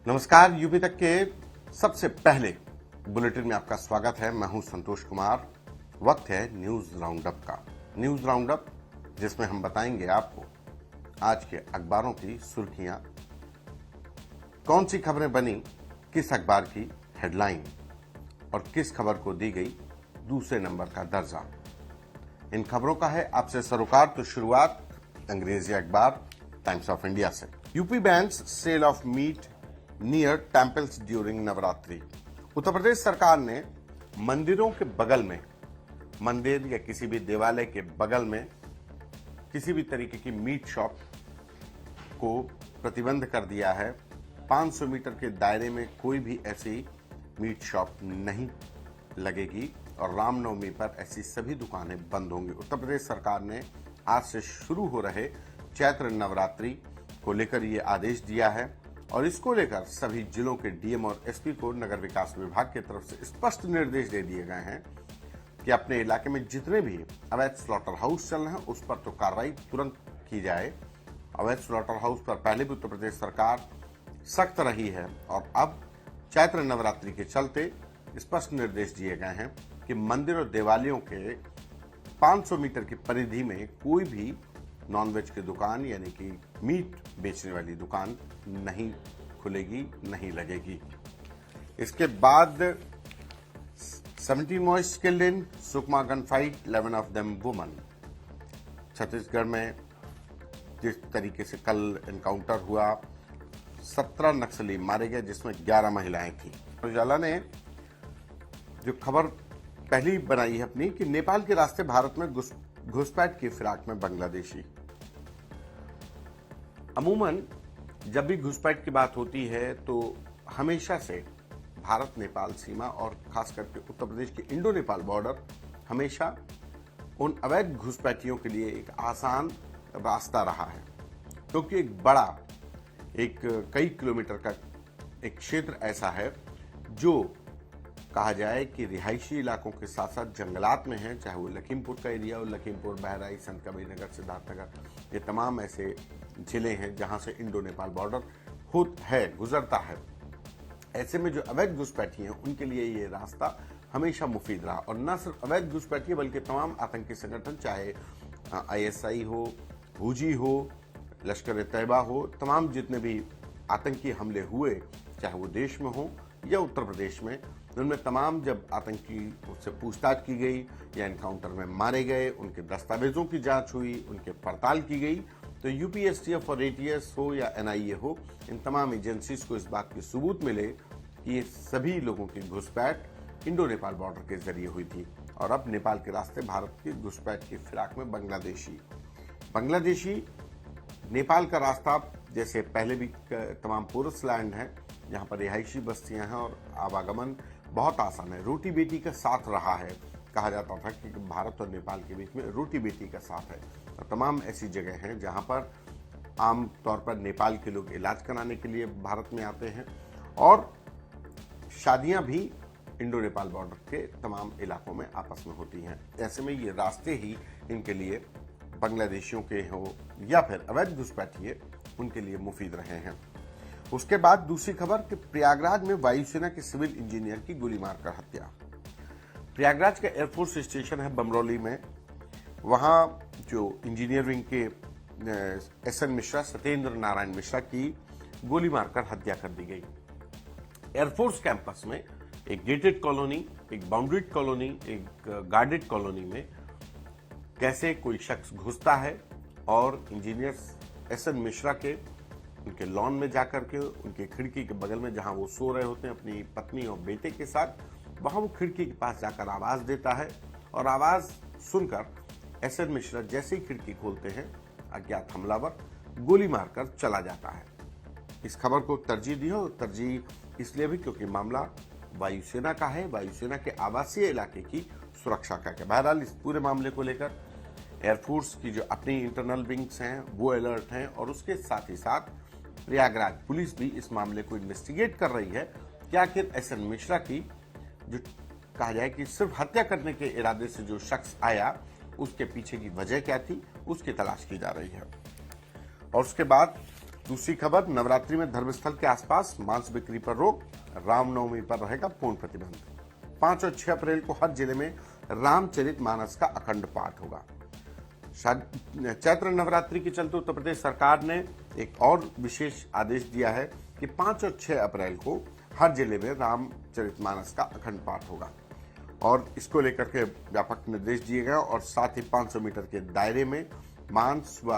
नमस्कार। यूपी तक के सबसे पहले बुलेटिन में आपका स्वागत है। मैं हूं संतोष कुमार। वक्त है न्यूज राउंडअप का। न्यूज राउंडअप जिसमें हम बताएंगे आपको आज के अखबारों की सुर्खियां, कौन सी खबरें बनी, किस अखबार की हेडलाइन और किस खबर को दी गई दूसरे नंबर का दर्जा। इन खबरों का है आपसे सरोकार। तो शुरुआत अंग्रेजी अखबार टाइम्स ऑफ इंडिया से। UP bans sale of meat near temples during Navratri. Uttar Pradesh सरकार ने मंदिरों के बगल में, मंदिर या किसी भी देवालय के बगल में किसी भी तरीके की मीट शॉप को प्रतिबंध कर दिया है। 500 मीटर के दायरे में कोई भी ऐसी मीट शॉप नहीं लगेगी और रामनवमी पर ऐसी सभी दुकानें बंद होंगी। उत्तर प्रदेश सरकार ने आज से शुरू हो रहे चैत्र नवरात्रि को लेकर ये आदेश दिया है और इसको लेकर सभी जिलों के डीएम और एसपी को नगर विकास विभाग की तरफ से स्पष्ट निर्देश दे दिए गए हैं कि अपने इलाके में जितने भी अवैध स्लॉटर हाउस चल रहे हैं उस पर तो कार्रवाई तुरंत की जाए। अवैध स्लॉटर हाउस पर पहले भी उत्तर प्रदेश सरकार सख्त रही है और अब चैत्र नवरात्रि के चलते स्पष्ट निर्देश दिए गए हैं कि मंदिर और देवालयों के 500 मीटर की परिधि में कोई भी नॉनवेज की दुकान यानी कि मीट बेचने वाली दुकान नहीं खुलेगी, नहीं लगेगी। इसके बाद 17 moist killed in Sukma gun fight, 11 of them woman. Chhattisgarh में जिस तरीके से कल एनकाउंटर हुआ, 17 नक्सली मारे गए जिसमें 11 महिलाएं थी। उजाला ने जो खबर पहली बनाई है अपनी कि नेपाल के रास्ते भारत में घुसपैठ की फिराक में बांग्लादेशी। अमूमन जब भी घुसपैठ की बात होती है तो हमेशा से भारत नेपाल सीमा और खास करके उत्तर प्रदेश की इंडो नेपाल बॉर्डर हमेशा उन अवैध घुसपैठियों के लिए एक आसान रास्ता रहा है, क्योंकि एक बड़ा कई किलोमीटर का एक क्षेत्र ऐसा है जो कहा जाए कि रिहायशी इलाकों के साथ साथ जंगलात में है, चाहे वो लखीमपुर का एरिया हो, लखीमपुर, बहराइच, संत कबीर नगर, सिद्धार्थनगर, ये तमाम ऐसे जिले हैं जहां से इंडो नेपाल बॉर्डर गुजरता है। ऐसे में जो अवैध घुसपैठी हैं उनके लिए ये रास्ता हमेशा मुफीद रहा और न सिर्फ अवैध घुसपैठी बल्कि तमाम आतंकी संगठन, चाहे आईएसआई हो, हुजी हो, लश्कर ए तैयबा हो, तमाम जितने भी आतंकी हमले हुए, चाहे वो देश में हो या उत्तर प्रदेश में, उनमें तमाम जब आतंकी उससे पूछताछ की गई या एनकाउंटर में मारे गए, उनके दस्तावेजों की जांच हुई, उनके पड़ताल की गई, तो यूपीएसटीएफ और एटीएस हो या एनआईए हो, इन तमाम एजेंसीज को इस बात की सबूत मिले कि ये सभी लोगों की घुसपैठ इंडो नेपाल बॉर्डर के जरिए हुई थी और अब नेपाल के रास्ते भारत की घुसपैठ की फिराक में बांग्लादेशी नेपाल का रास्ता, जैसे पहले भी तमाम पोरस लैंड है जहां पर रिहायशी बस्तियां हैं और आवागमन बहुत आसान है। रोटी बेटी का साथ रहा है। कहा जाता था कि भारत और नेपाल के बीच में रोटी बेटी का साथ है और तमाम ऐसी जगह हैं जहां पर आम तौर पर नेपाल के लोग इलाज कराने के लिए भारत में आते हैं और शादियां भी इंडो नेपाल बॉर्डर के तमाम इलाकों में आपस में होती हैं। ऐसे में ये रास्ते ही इनके लिए, बांग्लादेशियों के हो या फिर अवैध घुसपैठिए, उनके लिए मुफीद रहे हैं। उसके बाद दूसरी खबर कि प्रयागराज में वायुसेना के सिविल इंजीनियर की गोली मारकर हत्या। प्रयागराज का एयरफोर्स स्टेशन है बमरौली में, वहां जो इंजीनियर विंग के एसएन मिश्रा, सत्येंद्र नारायण मिश्रा की गोली मारकर हत्या कर दी गई। एयरफोर्स कैंपस में एक गेटेड कॉलोनी, एक बाउंड्रीड कॉलोनी, एक गार्डेड कॉलोनी में कैसे कोई शख्स घुसता है और इंजीनियर एसएन मिश्रा के उनके लॉन में जाकर के उनके खिड़की के बगल में जहां वो सो रहे होते हैं अपनी पत्नी और बेटे के साथ, वहां वो खिड़की के पास जाकर आवाज देता है और आवाज सुनकर एसएन मिश्रा जैसे ही खिड़की खोलते हैं अज्ञात हमलावर गोली मारकर चला जाता है। इस खबर को तरजीह दी हो, तरजीह इसलिए भी क्योंकि मामला वायुसेना का है, वायुसेना के आवासीय इलाके की सुरक्षा का है। बहरहाल इस पूरे मामले को लेकर एयरफोर्स की जो अपनी इंटरनल विंग्स हैं वो अलर्ट हैं और उसके साथ ही साथ प्रयागराज पुलिस भी इस मामले को इन्वेस्टिगेट कर रही है कि आखिर एसएन मिश्रा की जो कहा जाए कि सिर्फ हत्या करने के इरादे से जो शख्स आया उसके पीछे की वजह क्या थी, उसकी तलाश की जा रही है। और उसके बाद दूसरी खबर, नवरात्रि में धर्मस्थल के आसपास मांस बिक्री पर रोक, रामनवमी पर रहेगा पूर्ण प्रतिबंध। 5 और 6 अप्रैल को हर जिले में रामचरितमानस का अखंड पाठ होगा। चैत्र नवरात्रि के चलते उत्तर प्रदेश सरकार ने एक और विशेष आदेश दिया है कि 5 और 6 अप्रैल को हर जिले में रामचरितमानस का अखंड पाठ होगा और इसको लेकर के व्यापक निर्देश दिए गए और साथ ही 500 मीटर के दायरे में मांस व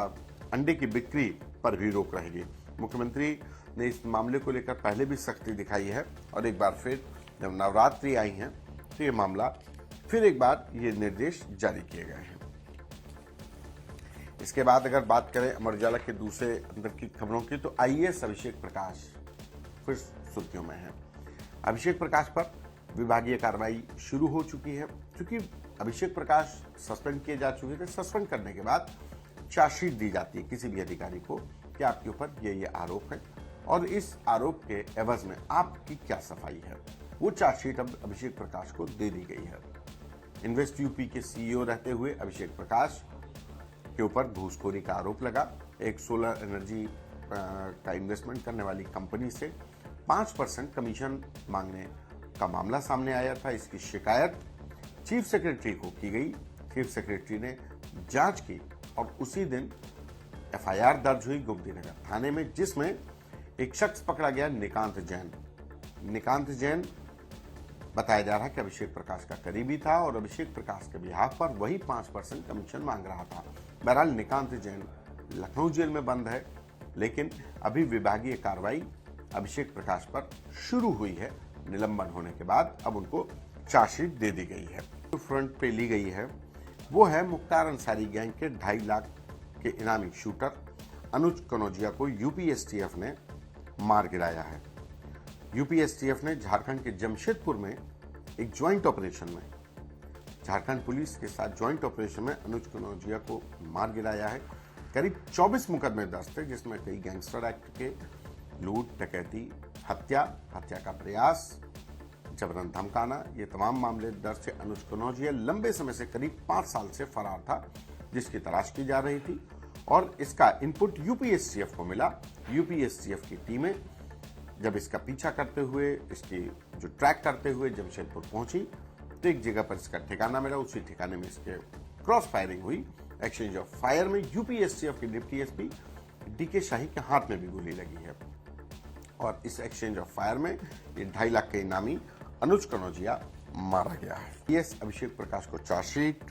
अंडे की बिक्री पर भी रोक रहेगी। मुख्यमंत्री ने इस मामले को लेकर पहले भी सख्ती दिखाई है और एक बार फिर जब नवरात्रि आई है तो ये मामला फिर एक बार ये निर्देश जारी किए गए हैं। इसके बाद अगर बात करें अमर उजाला के दूसरे अंदर की खबरों की, तो आईएएस अभिषेक प्रकाश फिर सुर्खियों में है। अभिषेक प्रकाश पर विभागीय कार्रवाई शुरू हो चुकी है। क्योंकि अभिषेक प्रकाश सस्पेंड किए जा चुके थे, सस्पेंड करने के बाद चार्जशीट दी जाती है किसी भी अधिकारी को कि आपके ऊपर ये आरोप है और इस आरोप के एवज में आपकी क्या सफाई है। वो चार्जशीट अब अभिषेक प्रकाश को दे दी गई है। इन्वेस्ट यूपी के सीईओ रहते हुए अभिषेक प्रकाश के ऊपर घूसखोरी का आरोप लगा। एक सोलर एनर्जी का इन्वेस्टमेंट करने वाली कंपनी से 5% कमीशन मांगने का मामला सामने आया था। इसकी शिकायत चीफ सेक्रेटरी को की गई। चीफ सेक्रेटरी ने जांच की और उसी दिन एफआईआर दर्ज हुई गोमतीनगर थाने में, जिसमें एक शख्स पकड़ा गया, निकांत जैन। निकांत जैन बताया जा रहा है कि अभिषेक प्रकाश का करीबी था और अभिषेक प्रकाश के बिहाफ पर वही 5% कमीशन मांग रहा था। बहरहाल निकांत जैन लखनऊ जेल में बंद है, लेकिन अभी विभागीय कार्रवाई अभिषेक प्रकाश पर शुरू हुई है। निलंबन होने के बाद अब उनको चार्जशीट दे दी गई है। जो फ्रंट पे ली गई है वो है मुख्तार अंसारी गैंग के 2.5 लाख के इनामी शूटर अनुज कनौजिया को यूपीएसटीएफ ने मार गिराया है। यूपीएसटीएफ ने झारखंड के जमशेदपुर में एक ज्वाइंट ऑपरेशन में झारखंड पुलिस के साथ ज्वाइंट ऑपरेशन में अनुज कनौजिया को मार गिराया है। करीब 24 मुकदमे दर्ज थे, जिसमें कई गैंगस्टर एक्ट के लूट, डकैती, हत्या का प्रयास, जबरन धमकाना, ये तमाम मामले दर्ज थे। अनुज कनौजिया लंबे समय से करीब 5 साल से फरार था, जिसकी तलाश की जा रही थी और इसका इनपुट यूपीएसटीएफ को मिला। यूपीएसटीएफ की टीमें जब इसका पीछा करते हुए, इसकी जो ट्रैक करते हुए जमशेदपुर पहुंची तो एक जगह पर इसका ठिकाना मिला। उसी ठिकाने में इसके क्रॉस फायरिंग हुई। एक्सचेंज ऑफ फायर में यूपीएसटीएफ के डिप्टी एसपी डीके शाही के हाथ में भी गोली लगी है और इस एक्सचेंज ऑफ फायर में ये 2.5 लाख के इनामी अनुज कनौजिया मारा गया है। आईएएस अभिषेक प्रकाश को चार्जशीट।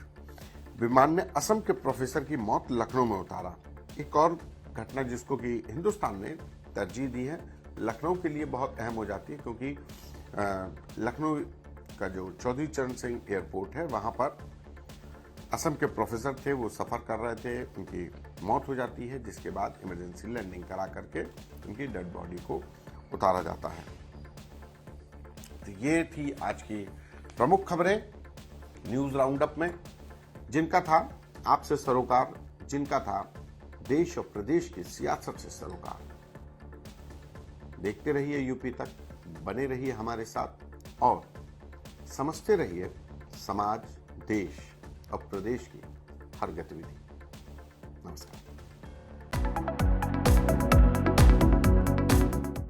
विमान ने असम के प्रोफेसर की मौत लखनऊ में उतारा। एक और घटना जिसको कि हिंदुस्तान ने तरजीह दी है, लखनऊ के लिए बहुत अहम हो जाती है, क्योंकि लखनऊ का जो चौधरी चरण सिंह एयरपोर्ट है वहां पर असम के प्रोफेसर थे, वो सफर कर रहे थे, उनकी मौत हो जाती है, जिसके बाद इमरजेंसी लैंडिंग करा करके उनकी डेड बॉडी को उतारा जाता है। तो ये थी आज की प्रमुख खबरें न्यूज राउंडअप में, जिनका था आपसे सरोकार, जिनका था देश और प्रदेश की सियासत से सरोकार। देखते रहिए यूपी तक, बने रहिए हमारे साथ और समझते रहिए समाज, देश और प्रदेश की हर गतिविधि। नमस्कार।